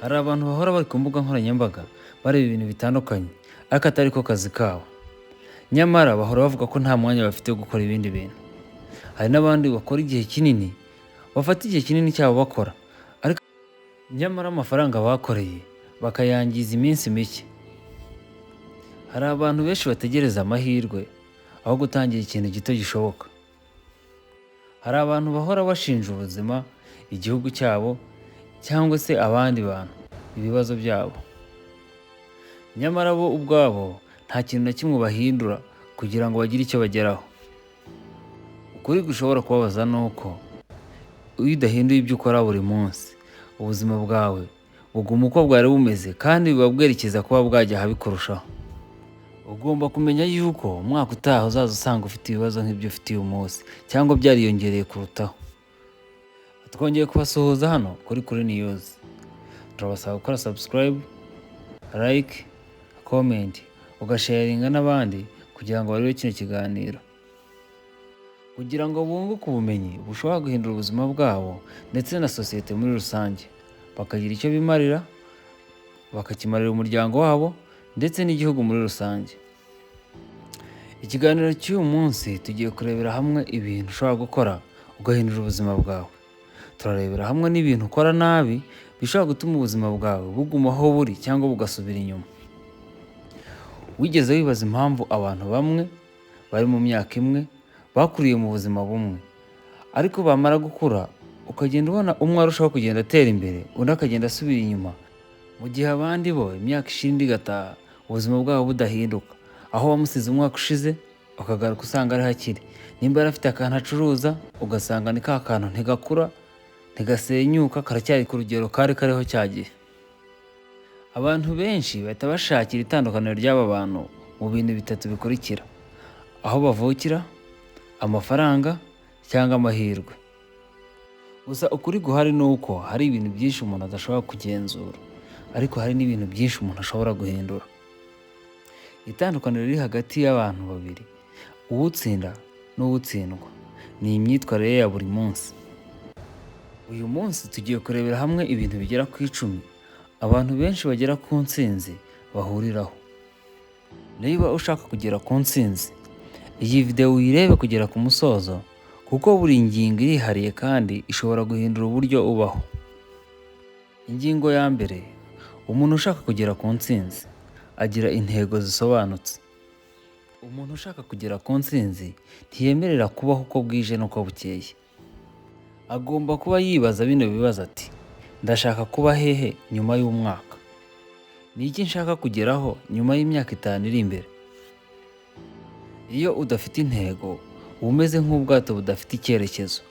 Hari abantu bahora bari ku mbuga nkoranyambaga bareba ibintu bitandukanye ariko atari ko kazi kabo. Nyamara bahora bavuga ko nta mwanya bafite wo gukora ibindi bintu. Hari n'abandi bakora igihe kinini, bafata igihe kinini cyabo bakora, ariko nyamara amafaranga bakoreye bakayangiza iminsi mike. Hari abantu benshi bategereza amahirwe aho gutangira ikintu gito gishoboka. Hari abantu bahora bashinja ubuzima, igihugu cyabo cyangwa se abandi bantu ibibazo byabo. Nyamara bo ubwabo nta kintu na kimwe bahindura kugira ngo bagire icyo bageraho. Ukuri gushobora kubabaza ni uko iyo udahinduye ibyo ukora buri munsi, ubuzima bwawe buguma uko bwari bumeze kandi buba bwerekeza kuba bwajya ahabi kurushaho. Ugomba kumenya yuko umwaka utaha uzaza usanga ufite ibibazo nk'ibyo ufite uyu munsi cyangwa byariyongereye kurutaho. Twongeye kubasuhuza hano kuri News. Turabasaba gukora subscribe, like, comment, ugasharinga n'abandi kugira ngo barebe kino kiganiro, kugira ngo bunguke ubumenyi bushobora guhindura ubuzima bwabo ndetse na sosiyete muri rusange, bakagira icyo bimarira, bakakimarira umuryango wabo ndetse n'igihugu muri rusange. Ikiganiro cy'uyu munsi tugiye kurebera hamwe ibintu ushobora gukora ugahindura ubuzima bwawe. Turarebera hamwe n'ibintu ukora nabi bishobora gutuma ubuzima bwawe buguma aho buri cyangwa bugasubira inyuma. Wigeze wibaza impamvu abantu bamwe bari mu myaka imwe bakuriye mu buzima bumwe, ariko bamara gukura ukagenda ubona umwe arushaho kugenda atera imbere, undi akagenda asubira inyuma, mu gihe abandi bo imyaka ishira indi igataha ubuzima bwabo budahinduka, aho wamusize umwaka ushize ukagaruka usanga ari hakiri. Nimba yari afite akantu acuruza ugasanga ni ka kantu ntigakura, ntigasenyuka, karacyari ku rugero kari kariho cya gihe. Abantu benshi bahita bashakira itandukaniro ry'aba bantu mu bintu bitatu bikurikira: aho bavukira, amafaranga cyangwa amahirwe. Gusa ukuri guhari ni uko hari ibintu byinshi umuntu adashobora kugenzura, ariko hari n'ibintu byinshi umuntu ashobora guhindura. Itandukaniro riri hagati y'abantu babiri, uwutsinda n'uwutsindwa, ni imyitwarire ya buri munsi. Uyu munsi tugiye kurebera hamwe ibintu bigera ku 10 abantu benshi bagera ku ntsinzi bahuriraho. Niba ushaka kugera ku ntsinzi, iyi video uyirebe kugera ku musozo, kuko buri ngingo irihariye kandi ishobora guhindura uburyo ubaho. Ingingo ya mbere: umuntu ushaka kugera ku ntsinzi agira intego zisobanutse. Umuntu ushaka kugera ku ntsinzi ntiyemerera kubaho uko bwije n'uko bukeye. Agomba kuba yibaza bino bibazo ati: ndashaka kuba hehe nyuma y'umwaka? Ni iki nshaka kugeraho nyuma y'imyaka 5 iri imbere? Iyo udafite intego, uba umeze nk'ubwato budafite icyerekezo.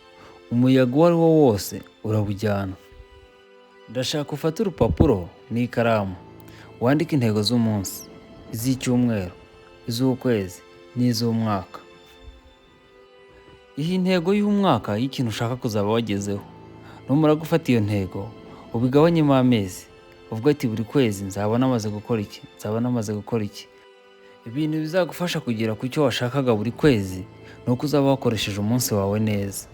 Umuyaga uwo ari wo wose urabujyana. Ndashaka ufate urupapuro n'ikaramu, wandike intego z'umunsi, iz'icyumweru, iz'ukwezi n'iz'umwaka. Iyi ntego y'umwaka y'ikintu ushaka kuzaba wagezeho. Numara gufata iyo ntego, ubigabanyemo amezi. Uvuga ati buri kwezi nzaba namaze gukora iki, nzaba namaze gukora iki. Ibintu bizagufasha kugera ku cyo washakaga buri kwezi ni uko uzaba wakoresheje umunsi wawe neza.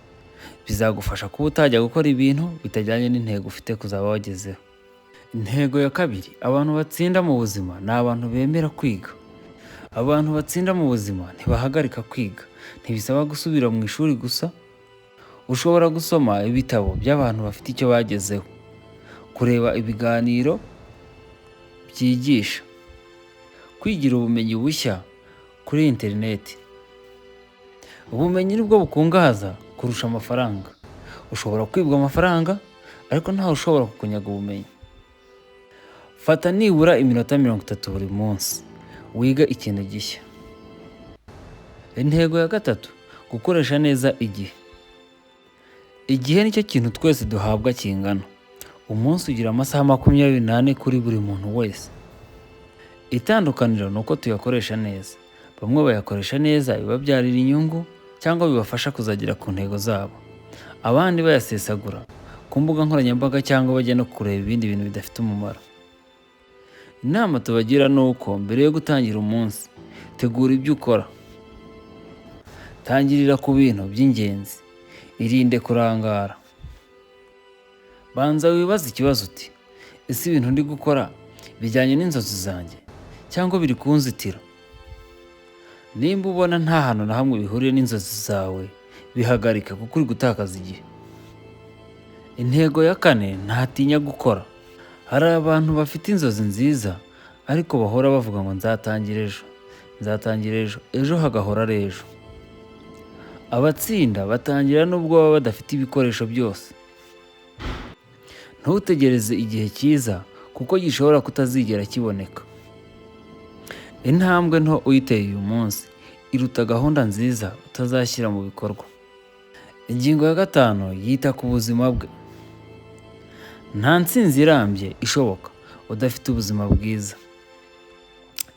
Bizagufasha kuba utajya gukora ibintu bitajyanye n'intego ufite kuzaba wagezeho. Intego ya kabiri: abantu batsinda mu buzima ni abantu bemera kwiga. Abantu batsinda mu buzima ntibahagarika kwiga. Ntibisaba gusubira mu ishuri gusa. Ushobora gusoma ibitabo by'abantu bafite icyo bagezeho, kureba ibiganiro byigisha, kwigira ubumenyi bushya kuri interineti. Ubumenyi nibwo bukungahaza kurusha amafaranga. Ushobora kwibwa amafaranga, ariko ntawe ushobora kukunyaga ubumenyi. Fata nibura iminota 30 buri munsi wiga ikintu gishya. Intego ya gatatu: gukoresha neza igihe. Igihe nicyo kintu twese duhabwa kingana. Umunsi ugira amasaha 24 kuri buri muntu wese. Itandukaniro ni uko tuyakoresha neza. Bamwe bayakoresha neza bibabyarira inyungu cyangwa bibafasha kuzagera ku ntego zabo. Abandi bayasesagura ku mbuga nkoranyambaga cyangwa bajya no kureba ibindi bintu bidafite umumaro. Inama tubagira ni uko mbere yo gutangira umunsi, tegura ibyo ukora. Tangirira ku bintu by'ingenzi. Irinde kurangara. Banza wibaze ikibazo uti: ese ibintu ndi gukora bijyanye n'inzozi zanjye cyangwa biri kunzitira? Nimba ubona nta hantu na hamwe bihuriye n'inzozi zawe, bihagarika kuko uri gutakaza igihe. Intego ya kane, ntatinya gukora. Hari abantu bafite inzozi nziza ariko bahora bavuga ngo nzatangira ejo, nzatangira ejo, ejo hagahora ari ejo. Abatsinda batangira nubwo baba badafite ibikoresho byose. Ntutegereze igihe cyiza kuko gishobora kutazigera kiboneka. Intambwe nto uyiteye uyu munsi iruta gahunda nziza utazashyira mu bikorwa. Ingingo ya gatanu, yita ku buzima bwe. Nta ntsinzi irambye ishoboka udafite ubuzima bwiza.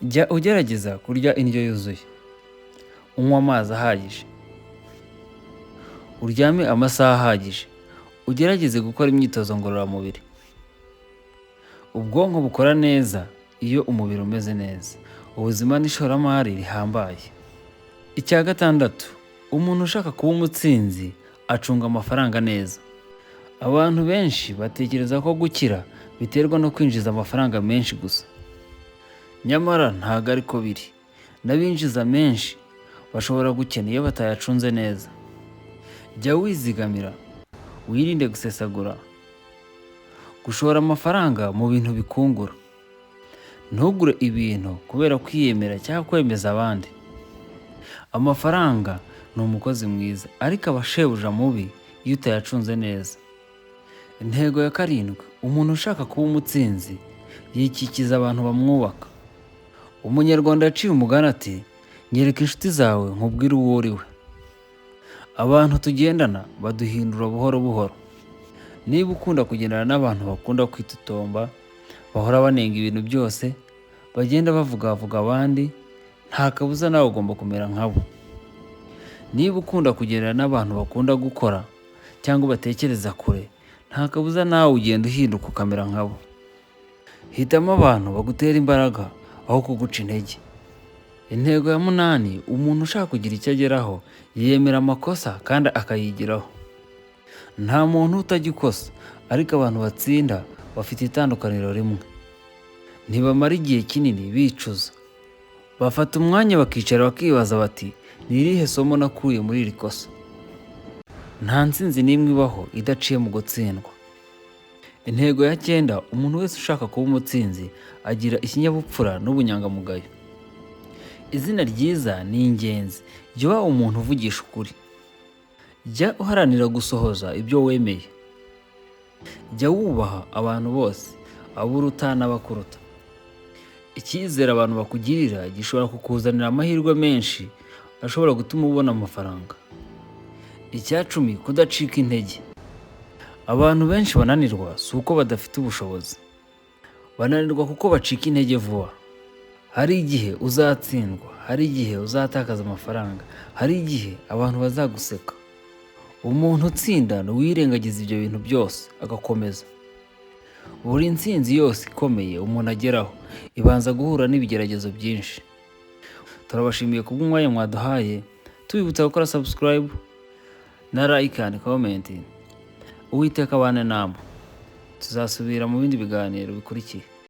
Jya ugerageza kurya indyo yuzuye, unywa amazi ahagije, uryame amasaha ahagije, ugerageze gukora imyitozo ngororamubiri. Ubwonko bukora neza iyo umubiri umeze neza. Ubuzima n'ishoramari rihambaye. Icya gatandatu, umuntu ushaka kuba umutsinzi acunga amafaranga neza. Abantu benshi batekereza ko gukira biterwa no kwinjiza amafaranga menshi gusa. Nyamara ntabwo ariko biri. N'abinjiza menshi bashobora gukena iyo batayacunze neza. Jya wizigamira, wirinde gusesagura. Gushora amafaranga mu bintu bikungura. Ntugure ibintu kubera kwiyemera cyangwa kwemeza abandi. Amafaranga ni umukozi mwiza ariko aba shebuja mubi iyo utayacunze neza. Intego ya karindwi, umuntu ushaka kuba umutsinzi yikikiza abantu bamwubaka. Umunyarwanda yaciye umugani ati, nyereka inshuti zawe nkubwire uwo uri we. Abantu tugendana baduhindura buhoro buhoro. Niba ukunda kugendana n'abantu bakunda kwitotomba, bahora banenga ibintu byose, bagenda bavuga abandi, nta kabuza nawe ugomba kumera nkabo. Niba ukunda kugendana n'abantu bakunda gukora cyangwa batekereza kure, nta kabuza nawe ugenda uhinduka ukamera nkabo. Hitamo abantu bagutera imbaraga aho kuguca intege. Intego ya munani, umuntu ushaka kugira icyo ageraho yiyemera amakosa kandi akayigiraho. Nta muntu utajya ikosa, ariko abantu batsinda bafite itandukaniro rimwe. Ntibamara igihe kinini bicuza. Bafata umwanya bakicara bakibaza bati, ni irihe somo nakuye muri iri kosa? Nta ntsinzi n'imwe ibaho idaciye mu gutsindwa. Intego ya cyenda, umuntu wese ushaka kuba umutsinzi agira ikinyabupfura n'ubunyangamugayo. Izina ryiza ni ingenzi. Jya uba umuntu uvugisha ukuri. Jya uharanira gusohoza ibyo wemeye. Jya wubaha abantu bose, abo uruta n'abakuruta. Icyizere abantu bakugirira gishobora kukuzanira amahirwe menshi ashobora gutuma ubona amafaranga. Icya cumi, kudacika intege. Abantu benshi bananirwa si uko badafite ubushobozi. Bananirwa kuko bacika intege vuba. Hari igihe uzatsindwa, hari igihe uzatakaza amafaranga, hari igihe abantu bazaguseka. Umuntu utsinda ntiwirengagiza ibyo bintu byose agakomeza. Buri ntsinzi yose ikomeye umuntu ageraho ibanza guhura n'ibigeragezo byinshi. Turabashimiye kubw'umwanya mwaduhaye, tubibutsa gukora subscribe na like and comment. Uwiteka abane namwe. Tuzasubira mu bindi biganiro bikurikiye.